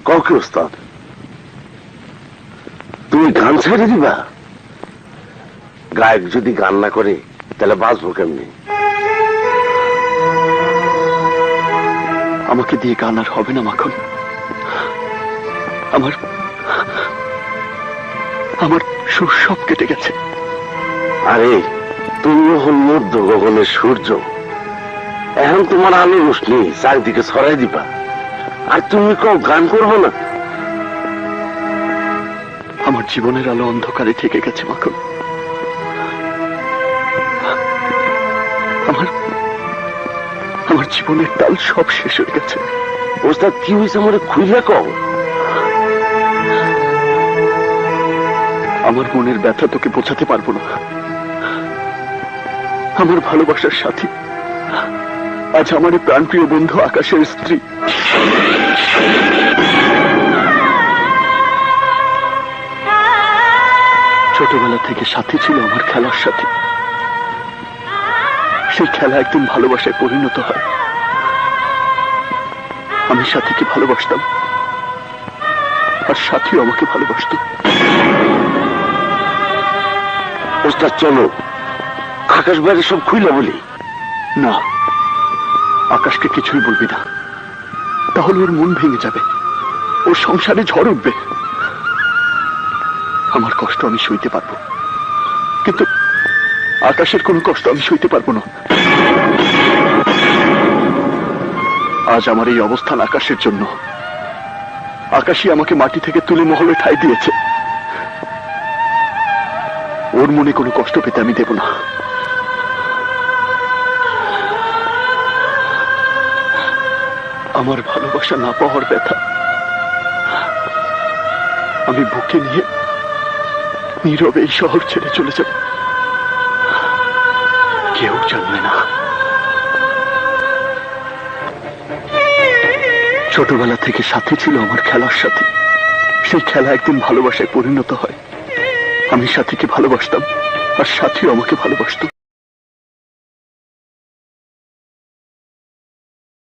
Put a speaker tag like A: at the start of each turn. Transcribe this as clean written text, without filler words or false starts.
A: কাউকে ওস্তাদ তুমি গান ছেড়ে দিবা? গায়ক যদি গান না করে তাহলে বাঁচবো কেমনি?
B: আমাকে দিয়ে গান আর হবে না মাখন। আমার আমার সুর সব কেটে গেছে।
A: আরে তুমি এখন মধ্য গগনের সূর্য, এখন তোমার আলো রোশনি চারিদিকে ছড়াই দিবা, আর তুমি কেউ গান করবো না?
B: আমার জীবনের আলো অন্ধকারে থেকে গেছে মাখন। আমার আমার জীবনের তাল সব শেষ হয়ে গেছে।
A: ওস্তাদ কি হয়েছে আমার খুইলা কও।
B: আমার মনের ব্যথা তোকে বোঝাতে পারবো না। আমার ভালোবাসার সাথী আজ আমার এই প্রাণপ্রিয় বন্ধু আকাশের স্ত্রী। ছোটবেলা থেকে সাথী ছিল আমার খেলার সাথী। সেই খেলা একদিন ভালোবাসায় পরিণত হয়। আমি সাথীকে ভালোবাসতাম, আর সাথীও আমাকে ভালোবাসত।
A: ওস্তাদ চলো আকাশ বাইরে সব খুইলা বলি।
B: না, আকাশকে কিছুই বলবি না, তাহলে ওর মন ভেঙে যাবে, ওর সংসারে ঝড় উঠবে। আমার কষ্ট আমি সইতে পারবো, কিন্তু আকাশের কোনো কষ্ট আমি সইতে পারবো না। আজ আমার এই অবস্থান আকাশের জন্য। আকাশই আমাকে মাটি থেকে তুলে মহলে ঠাঁই দিয়েছে। ওর মনে কোনো কষ্ট পেতে আমি দেব না। আমার ভালোবাসা না পাওয়ার ব্যথা আমি বুকে নিয়ে নীরবে এই শহর ছেড়ে চলে যাব। কেউ জানবে না। ছোটবেলা থেকে সাথী ছিল আমার খেলার সাথী। সেই খেলা একদিন ভালোবাসায় পরিণত হয়। আমি সাথীকে ভালোবাসতাম, আর সাথীও আমাকে ভালোবাসত।